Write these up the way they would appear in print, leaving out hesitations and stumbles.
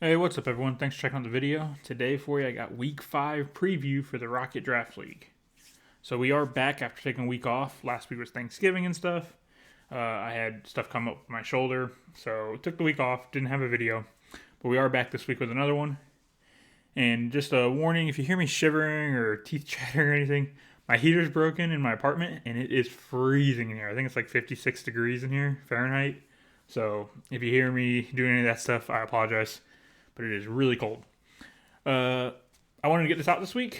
Hey, what's up, everyone? Thanks for checking out the video. Today for you, I got Week 5 preview for the Rocket Draft League. So we are back after taking a week off. Last week was Thanksgiving and stuff. I had stuff come up with my shoulder, so took the week off, didn't have a video. But we are back this week with another one. And just a warning, if you hear me shivering or teeth chattering or anything, my heater's broken in my apartment, and it is freezing in here. I think it's like 56 degrees in here, Fahrenheit. So if you hear me doing any of that stuff, I apologize. But it is really cold. I wanted to get this out this week.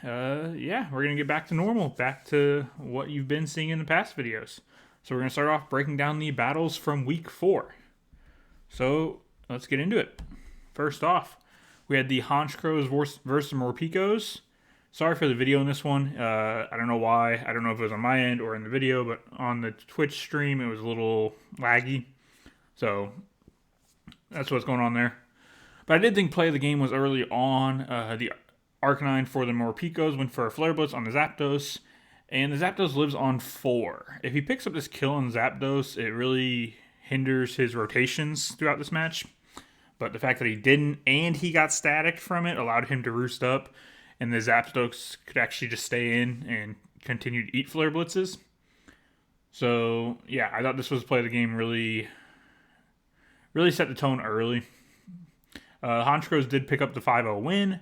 Yeah, we're going to get back to normal, back to what you've been seeing in the past videos. So we're going to start off breaking down the battles from week 4. So let's get into it. First off, we had the Honchkrows versus Morpicos. Sorry for the video in this one. I don't know why. I don't know if it was on my end or in the video, but on the Twitch stream, it was a little laggy. So that's what's going on there. But I did think play of the game was early on. The Arcanine for the Morpicos went for a Flare Blitz on the Zapdos, and the Zapdos lives on 4. If he picks up this kill on Zapdos, it really hinders his rotations throughout this match. But the fact that he didn't, and he got static from it, allowed him to roost up, and the Zapdos could actually just stay in and continue to eat Flare Blitzes. So, yeah, I thought this was play of the game really set the tone early. Honchkrows did pick up the 5-0 win.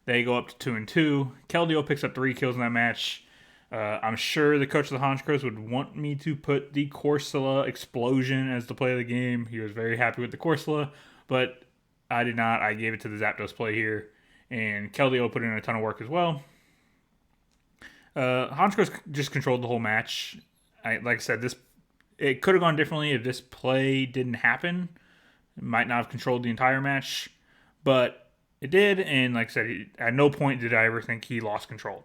They go up to 2-2. Keldeo picks up 3 kills in that match. I'm sure the coach of the Honchkrows would want me to put the Corsola Explosion as the play of the game. He was very happy with the Corsola, but I did not. I gave it to the Zapdos play here, and Keldeo put in a ton of work as well. Honchkrows just controlled the whole match. Like I said, it could have gone differently if this play didn't happen. It might not have controlled the entire match. But it did, and like I said, at no point did I ever think he lost control.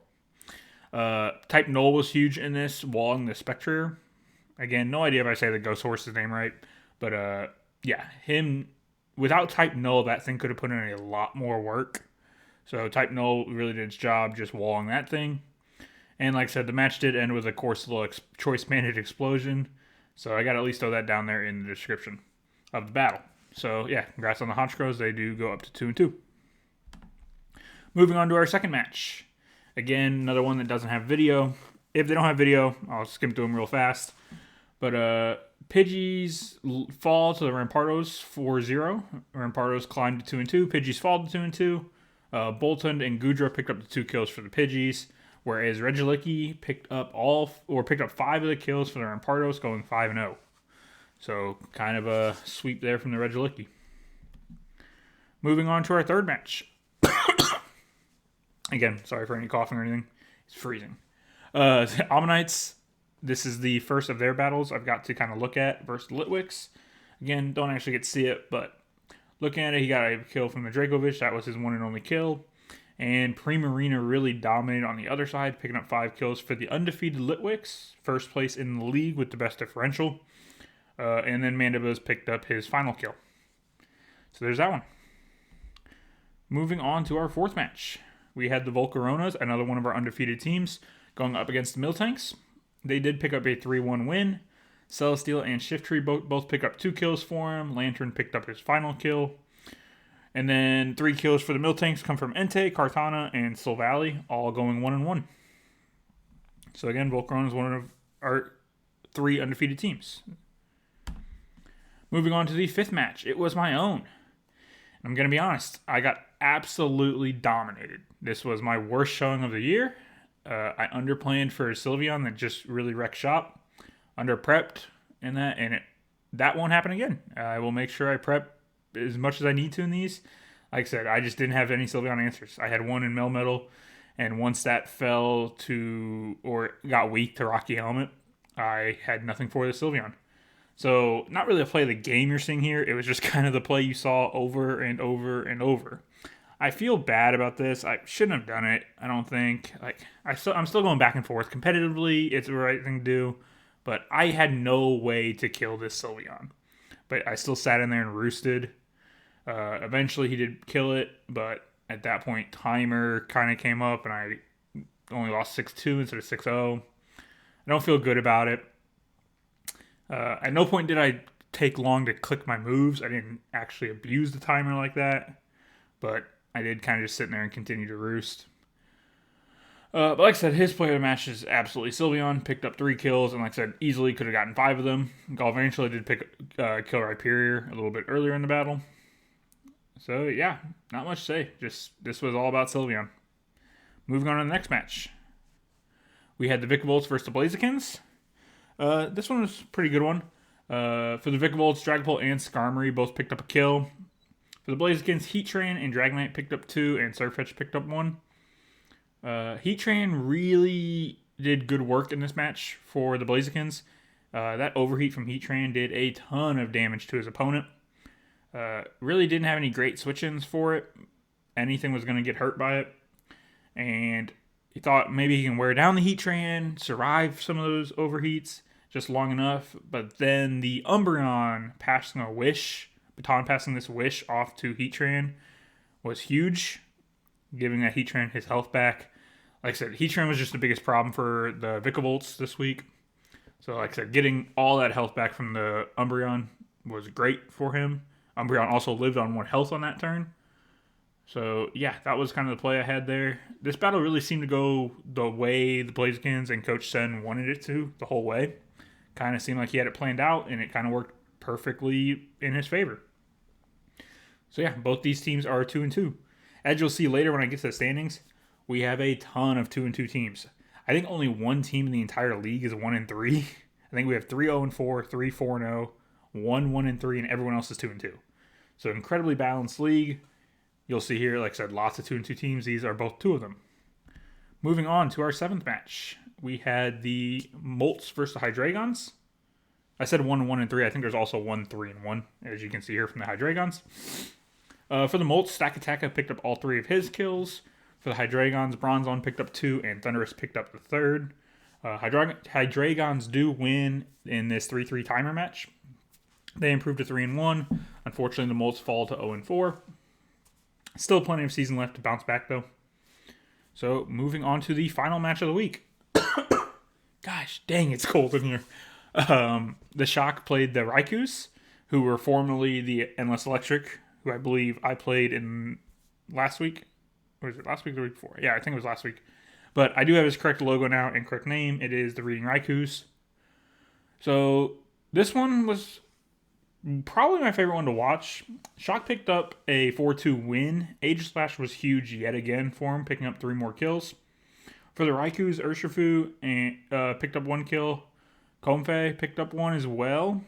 Type Null was huge in this, walling the Spectre. Again, no idea if I say the Ghost Horse's name right, but yeah, him, without Type Null, that thing could have put in a lot more work. So Type Null really did its job just walling that thing. And like I said, the match did end with a Corsola Choice Banded Explosion, so I got to at least throw that down there in the description of the battle. So, yeah, congrats on the Honchkrows. They do go up to 2-2. Moving on to our second match. Again, another one that doesn't have video. If they don't have video, I'll skim through them real fast. But Pidgeys fall to the Rampardos 4-0. Rampardos climb to 2-2. Pidgeys fall to 2-2. Boltund and Goodra picked up the 2 kills for the Pidgeys, whereas Regieleki picked up 5 of the kills for the Rampardos, going 5-0. So, kind of a sweep there from the Regieleki. Moving on to our third match. Again, sorry for any coughing or anything. It's freezing. The Ammonites, this is the first of their battles I've got to kind of look at versus Litwix. Again, don't actually get to see it, but looking at it, he got a kill from the Dracovish. That was his one and only kill. And Primarina really dominated on the other side, picking up 5 kills for the undefeated Litwix. First place in the league with the best differential. And then Mandibuzz picked up his final kill. So there's that one. Moving on to our fourth match. We had the Volcaronas, another one of our undefeated teams, going up against the Miltanks. They did pick up a 3-1 win. Celesteal and Shiftry both picked up 2 kills for him. Lantern picked up his final kill. And then 3 kills for the Miltanks come from Entei, Kartana, and Silvally, all going 1-1. So again, Volcarona is one of our 3 undefeated teams. Moving on to the fifth match. It was my own. I'm going to be honest. I got absolutely dominated. This was my worst showing of the year. I underplanned for a Sylveon that just really wrecked shop. Underprepped in that, and that won't happen again. I will make sure I prep as much as I need to in these. Like I said, I just didn't have any Sylveon answers. I had one in Melmetal, and once that fell to, or got weak to Rocky Helmet, I had nothing for the Sylveon. So, not really a play of the game you're seeing here. It was just kind of the play you saw over and over and over. I feel bad about this. I shouldn't have done it, I don't think. I'm still going back and forth. Competitively, it's the right thing to do. But I had no way to kill this Sylveon. But I still sat in there and roosted. Eventually, he did kill it. But at that point, timer kind of came up. And I only lost 6-2 instead of 6-0. I don't feel good about it. At no point did I take long to click my moves. I didn't actually abuse the timer like that, but I did kind of just sit in there and continue to roost. But like I said, his player of the match is absolutely Sylveon. Picked up 3 kills, and like I said, easily could have gotten 5 of them. Eventually did pick kill Rhyperior a little bit earlier in the battle. So yeah, not much to say. Just this was all about Sylveon. Moving on to the next match. We had the Vikavolt versus the Blazikens. This one was a pretty good one. For the Vikavolt, Dragapult and Skarmory both picked up a kill. For the Blazikens, Heatran and Dragonite picked up 2, and Surfetch picked up 1. Heatran really did good work in this match for the Blazikens. That overheat from Heatran did a ton of damage to his opponent. Really didn't have any great switch-ins for it. Anything was going to get hurt by it. And he thought maybe he can wear down the Heatran, survive some of those overheats just long enough. But then the Umbreon passing a wish, baton passing this wish off to Heatran was huge, giving that Heatran his health back. Like I said, Heatran was just the biggest problem for the Vikavolts this week. So like I said, getting all that health back from the Umbreon was great for him. Umbreon also lived on 1 health on that turn. So yeah, that was kind of the play I had there. This battle really seemed to go the way the Blazikens and Coach Sen wanted it to the whole way. Kind of seemed like he had it planned out, and it kind of worked perfectly in his favor. So yeah, both these teams are 2-2. As you'll see later when I get to the standings, we have a ton of 2-2 teams. I think only one team in the entire league is 1-3. I think we have 3 0-4, 3 4-0, 1 1-3, and everyone else is 2-2. So incredibly balanced league. You'll see here, like I said, lots of 2-2 teams. These are both 2 of them. Moving on to our 7th match, we had the Molts versus the Hydreigons. I said 1 1-3. I think there's also 1 3-1, as you can see here from the Hydreigons. For the Molts, Stakataka picked up all 3 of his kills. For the Hydreigons, Bronzong picked up 2, and Thundurus picked up the 3rd. Hydreigons do win in this 3-3 timer match. They improved to 3-1. Unfortunately, the Molts fall to 0-4. Still plenty of season left to bounce back, though. So, moving on to the final match of the week. Gosh, dang, it's cold in here. The Shock played the Raikus, who were formerly the Endless Electric, who I believe I played in last week. Or was it last week or the week before? Yeah, I think it was last week. But I do have his correct logo now and correct name. It is the Reading Raikus. So, this one was probably my favorite one to watch. Shock picked up a 4-2 win. Aegislash was huge yet again for him, picking up 3 more kills. For the Raikus, Urshifu picked up 1 kill. Comfey picked up 1 as well.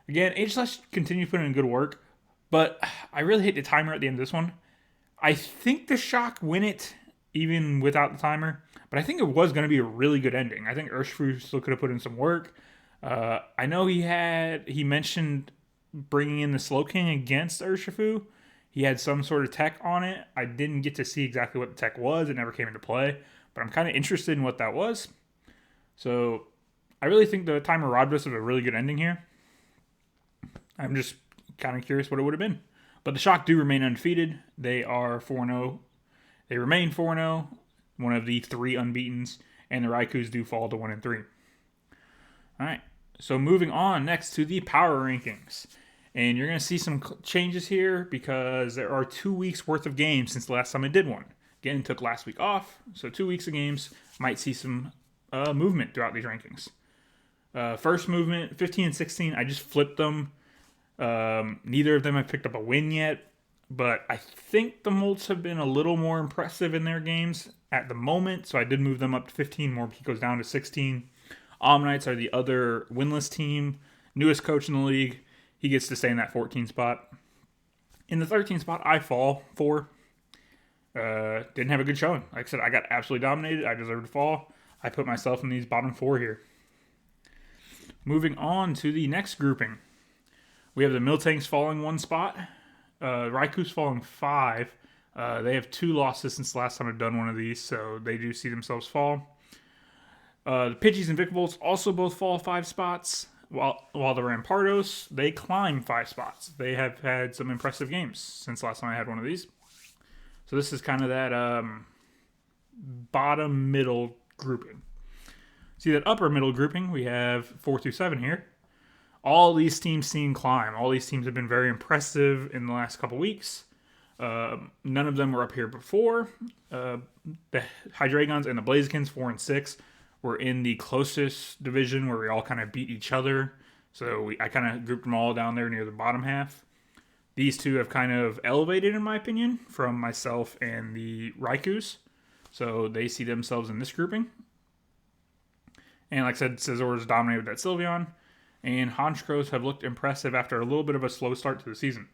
Again, Aegislash continued putting in good work, but I really hate the timer at the end of this one. I think the Shock win it even without the timer, but I think it was going to be a really good ending. I think Urshifu still could have put in some work. I know he mentioned bringing in the Slowking against Urshifu. He had some sort of tech on it. I didn't get to see exactly what the tech was. It never came into play, but I'm kind of interested in what that was. So I really think the timer robbed us of a really good ending here. I'm just kind of curious what it would have been. But the Shock do remain undefeated. They are 4-0. They remain 4-0, one of the 3 unbeatens, and the Raikus do fall to 1-3. All right, so moving on next to the power rankings. And you're going to see some changes here because there are 2 weeks worth of games since the last time I did one. Again, took last week off, so 2 weeks of games. Might see some movement throughout these rankings. First movement, 15 and 16, I just flipped them. Neither of them have picked up a win yet, but I think the Molts have been a little more impressive in their games at the moment, so I did move them up to 15. Morpeko goes down to 16. Omnites are the other winless team. Newest coach in the league. He gets to stay in that 14 spot. In the 13 spot, I fall 4. Didn't have a good showing. Like I said, I got absolutely dominated. I deserved to fall. I put myself in these bottom 4 here. Moving on to the next grouping. We have the Miltanks falling 1 spot. Raikus falling 5. They have 2 losses since the last time I've done one of these, so they do see themselves fall. The Pidgeys and Vikavolts also both fall 5 spots, while the Rampardos, they climb 5 spots. They have had some impressive games since last time I had one of these. So this is kind of that bottom middle grouping. See that upper middle grouping, we have 4 through 7 here. all these teams seen climb. All these teams have been very impressive in the last couple weeks. None of them were up here before. The Hydreigons and the Blazekins, 4 and 6, were in the closest division where we all kind of beat each other. So I kind of grouped them all down there near the bottom half. These two have kind of elevated, in my opinion, from myself and the Raikus. So they see themselves in this grouping. And like I said, Scizor's dominated with that Sylveon. And Honchkrows have looked impressive after a little bit of a slow start to the season.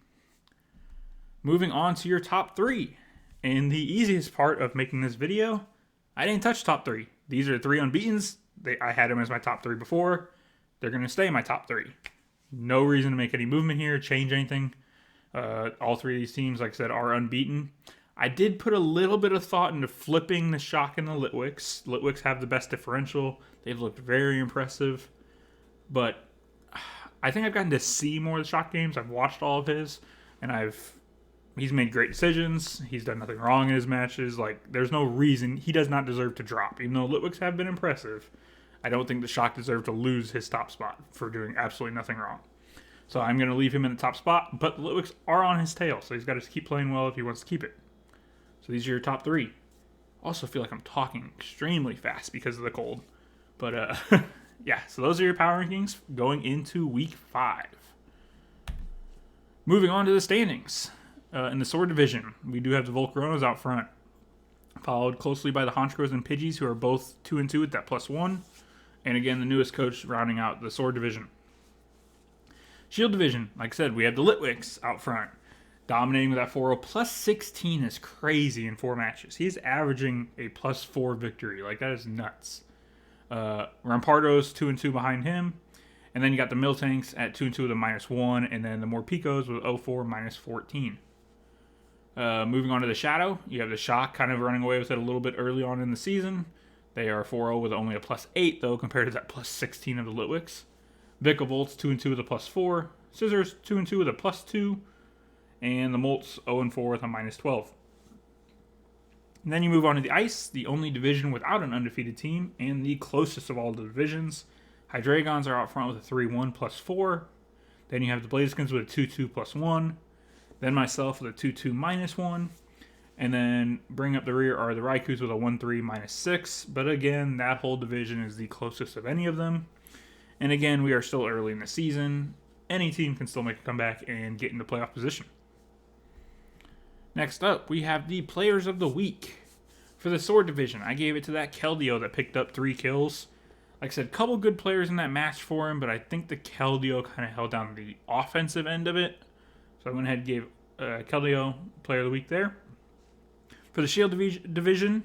Moving on to your top 3. And the easiest part of making this video, I didn't touch top 3. These are 3 unbeatens. I had them as my top 3 before. They're going to stay in my top 3. No reason to make any movement here, change anything. All 3 of these teams, like I said, are unbeaten. I did put a little bit of thought into flipping the Shock and the Litwicks. Litwicks have the best differential. They've looked very impressive. But I think I've gotten to see more of the Shock games. I've watched all of his, and he's made great decisions. He's done nothing wrong in his matches. Like, there's no reason he does not deserve to drop. Even though Litwicks have been impressive, I don't think the Shock deserved to lose his top spot for doing absolutely nothing wrong. So I'm going to leave him in the top spot, but the Litwicks are on his tail, so he's got to keep playing well if he wants to keep it. So these are your top 3. Also feel like I'm talking extremely fast because of the cold. But, yeah, so those are your power rankings going into week 5. Moving on to the standings. In the Sword Division, we do have the Volcaronas out front, followed closely by the Honchkrows and Pidgeys, who are both 2 and 2 with that +1. And again, the newest coach rounding out the Sword Division. Shield Division, like I said, we have the Litwicks out front, dominating with that 4-0. +16 is crazy in 4 matches. He's averaging a +4 victory. Like, that is nuts. Rampardos 2 and 2 behind him. And then you got the Miltanks at 2 and 2 with a -1. And then the Morpicos with 0-4, -14. Moving on to the Shadow, you have the Shock kind of running away with it a little bit early on in the season. They are 4-0 with only a +8, though, compared to that +16 of the Litwicks. Vicavolts 2 and 2 with a +4. Scissors 2 and 2 with a +2. And the Molts 0 and 4 with a -12. And then you move on to the Ice, the only division without an undefeated team, and the closest of all the divisions. Hydreigons are out front with a 3-1 +4. Then you have the Blazekins with a 2-2 +1. Then myself with a 2-2 -1. And then bring up the rear are the Raikus with a 1-3 -6. But again, that whole division is the closest of any of them. And again, we are still early in the season. Any team can still make a comeback and get into playoff position. Next up, we have the Players of the Week. For the Sword Division, I gave it to that Keldeo that picked up 3 kills. Like I said, a couple good players in that match for him, but I think the Keldeo kind of held down the offensive end of it. So I went ahead and gave Keldeo Player of the Week there. For the Shield Division,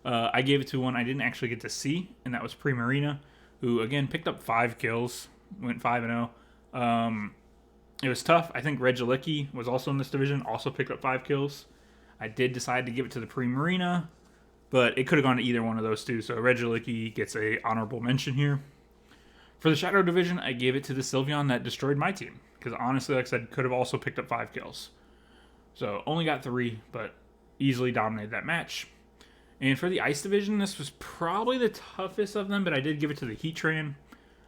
I gave it to one I didn't actually get to see, and that was Primarina, who, again, picked up 5 kills, went 5-0. It was tough. I think Regieleki was also in this division, also picked up 5 kills. I did decide to give it to the Primarina, but it could have gone to either one of those two, so Regieleki gets a honorable mention here. For the Shadow Division, I gave it to the Sylveon that destroyed my team, because honestly, like I said, could have also picked up 5 kills. So only got 3, but easily dominated that match. And for the Ice Division, this was probably the toughest of them, but I did give it to the Heatran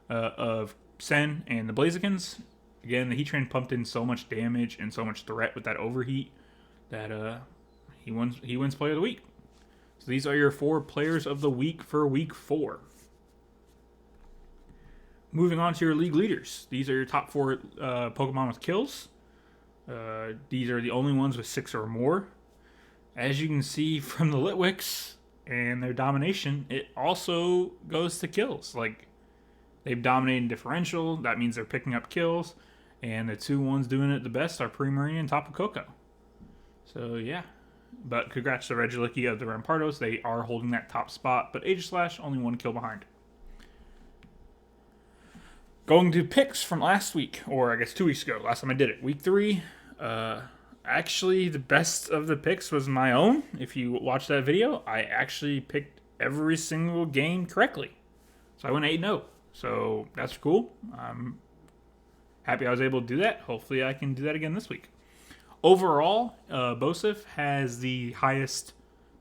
of Sen and the Blazekins. Again, the Heatran pumped in so much damage and so much threat with that overheat that he wins Player of the Week. So these are your 4 Players of the Week for Week 4. Moving on to your league leaders. These are your top 4 Pokemon with kills. These are the only ones with 6 or more. As you can see from the Litwicks and their domination, it also goes to kills. Like, they've dominated differential. That means they're picking up kills. And the 2 ones doing it the best are Primarina and Tapu Koko. So, yeah. But congrats to Regieleki of the Rampardos. They are holding that top spot. But Aegislash, only 1 kill behind. Going to picks from last week, or I guess 2 weeks ago. Last time I did it. Week 3. Actually, the best of the picks was my own. If you watch that video, I actually picked every single game correctly. So I went 8-0. So that's cool. I'm happy I was able to do that. Hopefully I can do that again this week. Overall, Bosif has the highest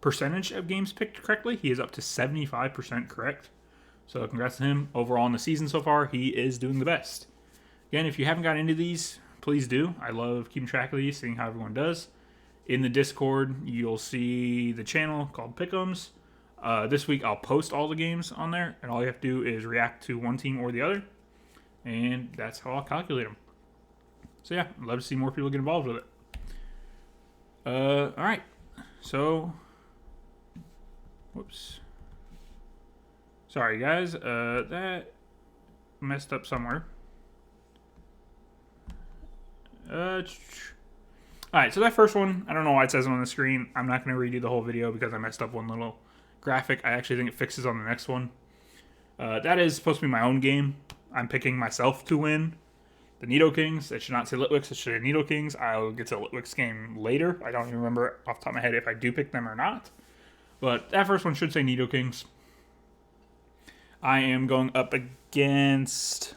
percentage of games picked correctly. He is up to 75% correct. So congrats to him. Overall in the season so far, he is doing the best. Again, if you haven't got into these, please do. I love keeping track of these, seeing how everyone does. In the Discord, you'll see the channel called Pick'ems. This week, I'll post all the games on there, and all you have to do is react to one team or the other, and that's how I'll calculate them. So yeah, I'd love to see more people get involved with it. All right. So, whoops. Sorry, guys. That messed up somewhere. Alright, so that first one, I don't know why it says it on the screen. I'm not going to redo the whole video because I messed up one little graphic. I actually think it fixes on the next one. That is supposed to be my own game. I'm picking myself to win. The Nido Kings. It should not say Litwicks. It should say Nido Kings. I'll get to the Litwicks game later. I don't even remember off the top of my head if I do pick them or not. But that first one should say Nido Kings. I am going up against...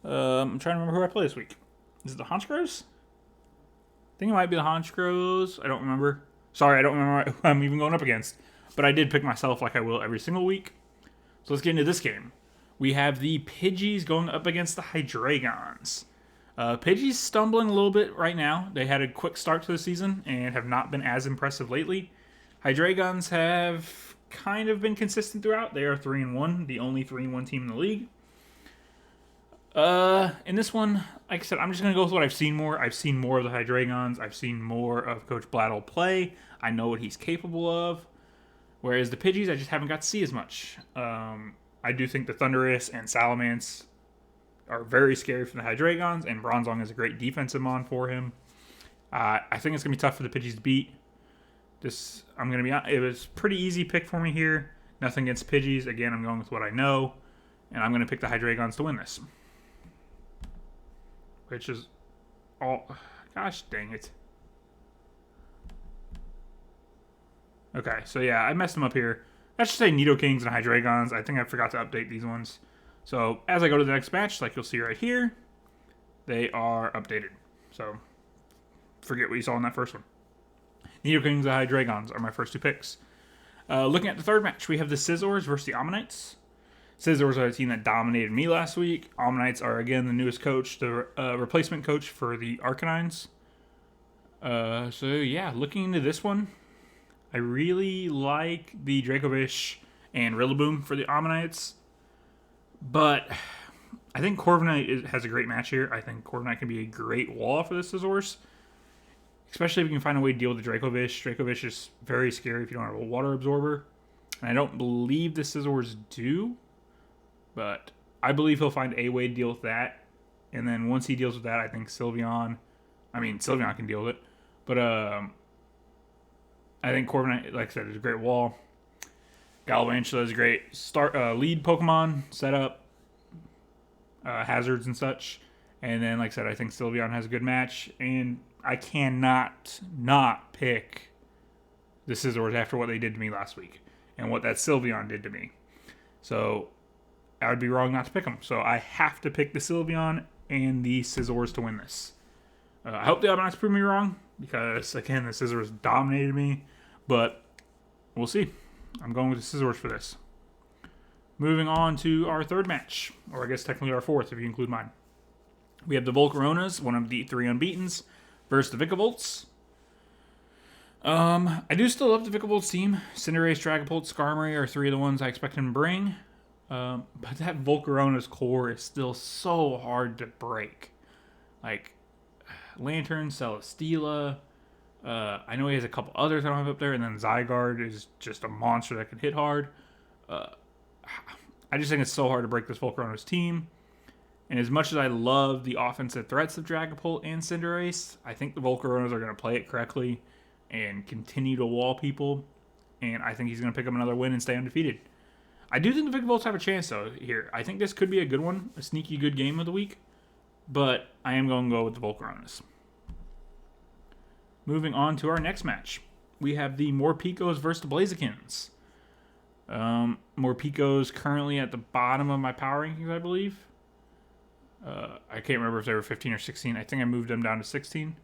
I'm trying to remember who I play this week. Is it the Honchkrows? I think it might be the Honchkrows. I don't remember. Sorry, I don't remember who I'm even going up against. But I did pick myself like I will every single week. So let's get into this game. We have the Pidgeys going up against the Hydreigons. Pidgeys stumbling a little bit right now. They had a quick start to the season and have not been as impressive lately. Hydreigons have kind of been consistent throughout. They are 3-1, the only 3-1 team in the league. In this one, like I said, I'm just going to go with what I've seen more. I've seen more of the Hydreigons. I've seen more of Coach Blattle play. I know what he's capable of. Whereas the Pidgeys, I just haven't got to see as much. I do think the Thundurus and Salamence are very scary for the Hydreigons, and Bronzong is a great defensive mon for him. I think it's going to be tough for the Pidgeys to beat. It was a pretty easy pick for me here. Nothing against Pidgeys. Again, I'm going with what I know, and I'm going to pick the Hydreigons to win this. Which is all... Gosh dang it. Okay, so yeah, I messed them up here. I should say Nido Kings and Hydreigons. I think I forgot to update these ones. So as I go to the next match, like you'll see right here, they are updated. So forget what you saw in that first one. Nido Kings and Hydreigons are my first two picks. Looking at the third match, we have the Scizors versus the Ammonites. Scizors are a team that dominated me last week. Ammonites are, again, the newest coach, the replacement coach for the Arcanines. So, yeah, looking into this one, I really like the Dracovish and Rillaboom for the Ammonites. But I think Corviknight has a great match here. I think Corviknight can be a great wall for the Scizors. Especially if you can find a way to deal with the Dracovish. Dracovish is very scary if you don't have a water absorber. And I don't believe the Scizors do. But I believe he'll find a way to deal with that. And then once he deals with that, I think Sylveon can deal with it. But I think Corviknight, like I said, is a great wall. Galvantula is a great lead Pokemon, setup, hazards and such. And then, like I said, I think Sylveon has a good match. And I cannot not pick the Scizors after what they did to me last week. And what that Sylveon did to me. So I would be wrong not to pick them. So I have to pick the Sylveon and the Scizors to win this. I hope the Ammonites prove me wrong. Because, again, the Scizors dominated me. But we'll see. I'm going with the Scizors for this. Moving on to our third match. Or I guess technically our fourth if you include mine. We have the Volcaronas, one of the three unbeatens, versus the Vikavolt. I do still love the Vikavolt team. Cinderace, Dragapult, Skarmory are three of the ones I expect him to bring. But that Volcarona's core is still so hard to break. Like, Lantern, Celesteela. I know he has a couple others I don't have up there. And then Zygarde is just a monster that can hit hard. I just think it's so hard to break this Volcarona's team. And as much as I love the offensive threats of Dragapult and Cinderace, I think the Volcaronas are going to play it correctly and continue to wall people. And I think he's going to pick up another win and stay undefeated. I do think the Vikavolt have a chance, though, here. I think this could be a good one, a sneaky good game of the week. But I am going to go with the Volcaronas. Moving on to our next match. We have the Morpekos versus the Blazikens. Morpekos currently at the bottom of my power rankings, I believe. I can't remember if they were 15 or 16. I think I moved them down to 16.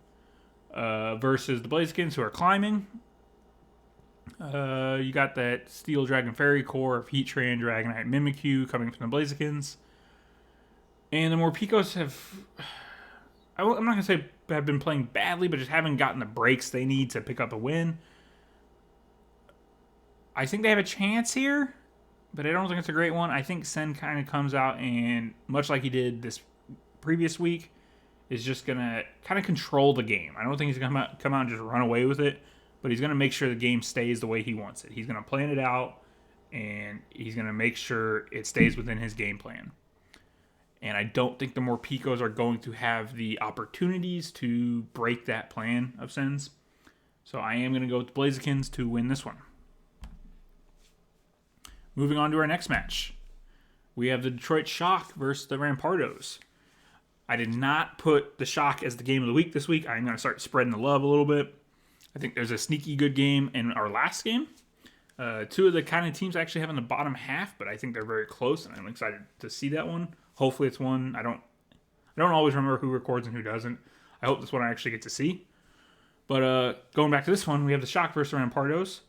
Versus the Blazikens, who are climbing. You got that Steel Dragon Fairy core of Heatran, Dragonite, Mimikyu coming from the Blazikins. And the Morpekos have... I'm not going to say have been playing badly, but just haven't gotten the breaks they need to pick up a win. I think they have a chance here, but I don't think it's a great one. I think Sen kind of comes out and, much like he did this previous week, is just going to kind of control the game. I don't think he's going to come out and just run away with it, but he's going to make sure the game stays the way he wants it. He's going to plan it out, and he's going to make sure it stays within his game plan. And I don't think the Morpekos are going to have the opportunities to break that plan of Sen's. So I am going to go with the Blazikins to win this one. Moving on to our next match. We have the Detroit Shock versus the Rampardos. I did not put the Shock as the game of the week this week. I'm going to start spreading the love a little bit. I think there's a sneaky good game in our last game. Two of the kind of teams I actually have in the bottom half, but I think they're very close, and I'm excited to see that one. Hopefully it's one I don't always remember who records and who doesn't. I hope this one I actually get to see. But going back to this one, we have the Shock versus the Rampardos.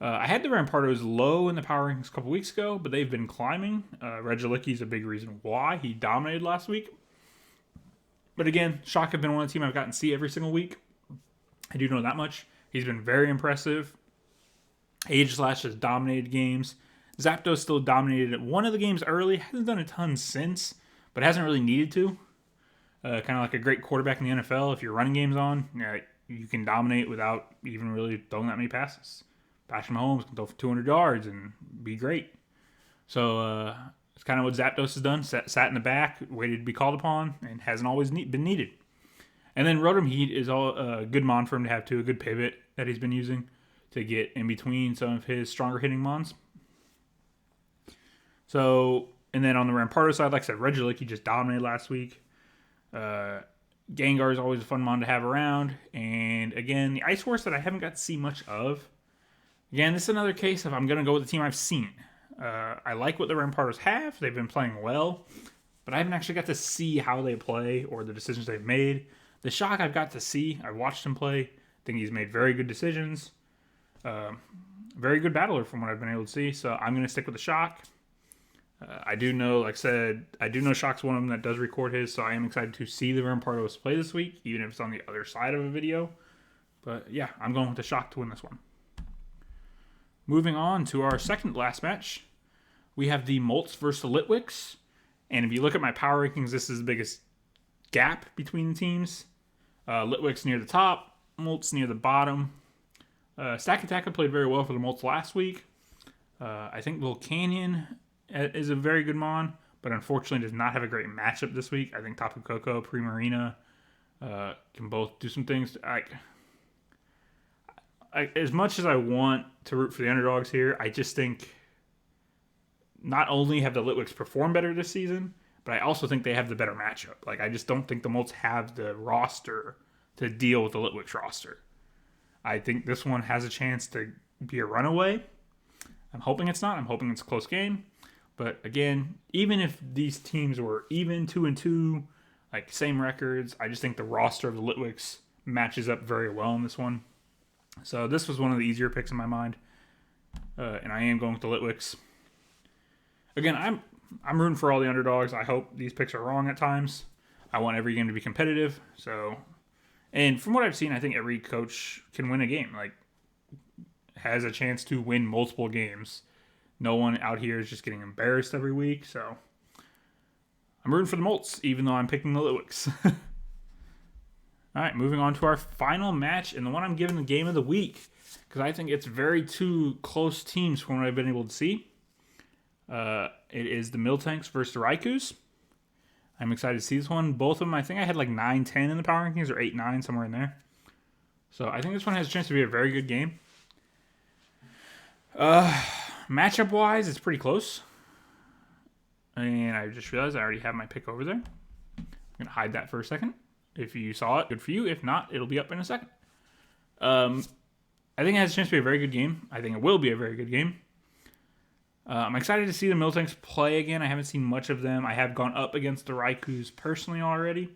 I had the Rampardos low in the power rankings a couple weeks ago, but they've been climbing. Regilicki's a big reason why. He dominated last week. But again, Shock have been one of the teams I've gotten to see every single week. I do know that much. He's been very impressive. Aegislash has dominated games. Zapdos still dominated one of the games early. Hasn't done a ton since, but hasn't really needed to. Kind of like a great quarterback in the NFL. If your running game's on, you can dominate without even really throwing that many passes. Patrick Mahomes can throw for 200 yards and be great. So it's kind of what Zapdos has done. Sat in the back, waited to be called upon, and hasn't always been needed. And then Rotom Heat is a good mon for him to have too, a good pivot that he's been using to get in between some of his stronger hitting mons. So, and then on the Rampardo side, like I said, Regilicki just dominated last week. Gengar is always a fun mon to have around. And again, the Ice Horse that I haven't got to see much of. Again, this is another case of I'm going to go with the team I've seen. I like what the Rampardos have. They've been playing well. But I haven't actually got to see how they play or the decisions they've made. The Shock I've got to see. I've watched him play. I think he's made very good decisions. Very good battler from what I've been able to see. So I'm going to stick with the Shock. I do know, like I said, I do know Shock's one of them that does record his, so I am excited to see the Rampardos play this week, even if it's on the other side of a video. But yeah, I'm going with the Shock to win this one. Moving on to our second last match, we have the Moltres versus the Litwicks. And if you look at my power rankings, this is the biggest gap between the teams. Litwicks near the top, Moltres near the bottom. Stack Attack played very well for the Moltres last week. I think Volcanion is a very good mon, but unfortunately does not have a great matchup this week. I think Tapu Koko, Primarina can both do some things. As much as I want to root for the underdogs here, I just think not only have the Litwicks performed better this season, but I also think they have the better matchup. Like, I just don't think the Moltres have the roster to deal with the Litwicks roster. I think this one has a chance to be a runaway. I'm hoping it's not. I'm hoping it's a close game. But again, even if these teams were even 2-2, like same records, I just think the roster of the Litwicks matches up very well in this one. So this was one of the easier picks in my mind, and I am going with the Litwicks. Again, I'm rooting for all the underdogs. I hope these picks are wrong at times. I want every game to be competitive. So, and from what I've seen, I think every coach can win a game. Like, has a chance to win multiple games. No one out here is just getting embarrassed every week. So I'm rooting for the Moltres, even though I'm picking the Litwicks. All right, moving on to our final match, and the one I'm giving the game of the week, because I think it's very two close teams from what I've been able to see. It is the Miltanks versus the Raikus. I'm excited to see this one. Both of them, I think I had like 9-10 in the power rankings, or 8-9, somewhere in there. So I think this one has a chance to be a very good game. Matchup-wise, it's pretty close. And I just realized I already have my pick over there. I'm going to hide that for a second. If you saw it, good for you. If not, it'll be up in a second. I think it has a chance to be a very good game. I think it will be a very good game. I'm excited to see the Miltanks play again. I haven't seen much of them. I have gone up against the Raikus personally already.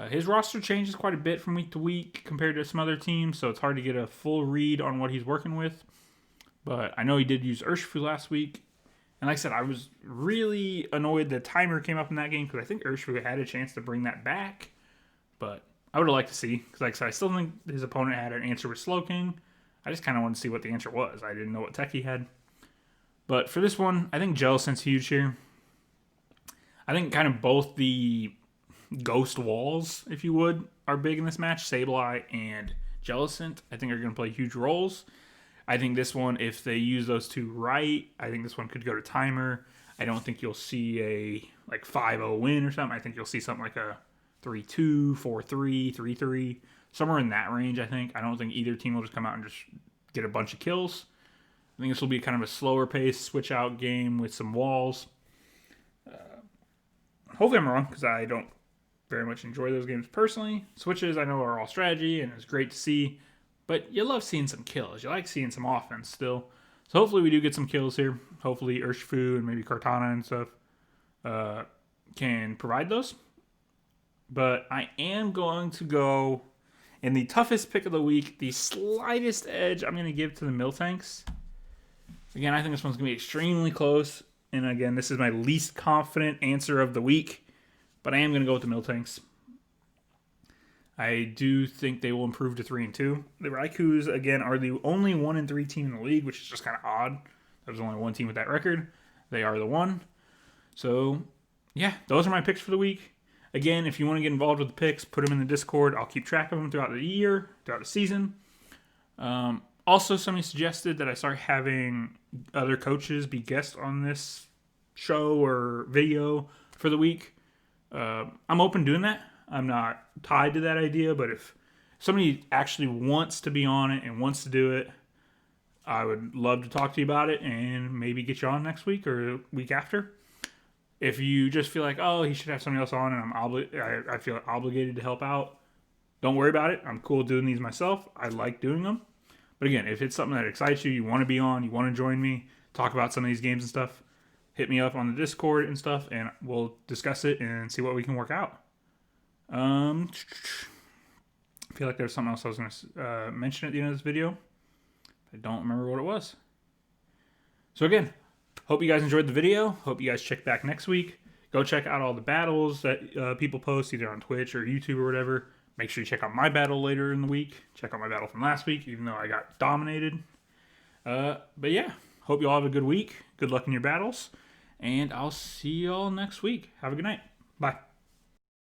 His roster changes quite a bit from week to week compared to some other teams, so it's hard to get a full read on what he's working with. But I know he did use Urshifu last week. And like I said, I was really annoyed the timer came up in that game because I think Urshifu had a chance to bring that back. But I would have liked to see, because like I said, I still think his opponent had an answer with Slowking. I just kind of wanted to see what the answer was. I didn't know what tech he had. But for this one, I think Jellicent's huge here. I think kind of both the ghost walls, if you would, are big in this match. Sableye and Jellicent, I think, are going to play huge roles. I think this one, if they use those two right, I think this one could go to timer. I don't think you'll see a like 5-0 win or something. I think you'll see something like a 3-2, 4-3, 3-3, somewhere in that range, I think. I don't think either team will just come out and just get a bunch of kills. I think this will be kind of a slower pace, switch out game with some walls. Hopefully I'm wrong, because I don't very much enjoy those games personally. Switches, I know, are all strategy, and it's great to see. But you love seeing some kills. You like seeing some offense still. So hopefully we do get some kills here. Hopefully Urshifu and maybe Kartana and stuff can provide those. But I am going to go in the toughest pick of the week, the slightest edge I'm going to give to the Miltanks. Again, I think this one's going to be extremely close. And again, this is my least confident answer of the week. But I am going to go with the Miltanks. I do think they will improve to 3-2. The Raikus, again, are the only 1-3 team in the league, which is just kind of odd. There's only one team with that record. They are the one. So, yeah, those are my picks for the week. Again, if you want to get involved with the picks, put them in the Discord. I'll keep track of them throughout the year, throughout the season. Also, somebody suggested that I start having other coaches be guests on this show or video for the week. I'm open to doing that. I'm not tied to that idea, but if somebody actually wants to be on it and wants to do it, I would love to talk to you about it and maybe get you on next week or week after. If you just feel like, oh, he should have somebody else on and I feel obligated to help out, don't worry about it. I'm cool doing these myself. I like doing them. But again, if it's something that excites you, you want to be on, you want to join me, talk about some of these games and stuff, hit me up on the Discord and stuff, and we'll discuss it and see what we can work out. I feel like there's something else I was going to mention at the end of this video. I don't remember what it was. So again, hope you guys enjoyed the video. Hope you guys check back next week. Go check out all the battles that people post either on Twitch or YouTube or whatever. Make sure you check out my battle later in the week. Check out my battle from last week, even though I got dominated. But yeah, hope you all have a good week. Good luck in your battles. And I'll see you all next week. Have a good night. Bye.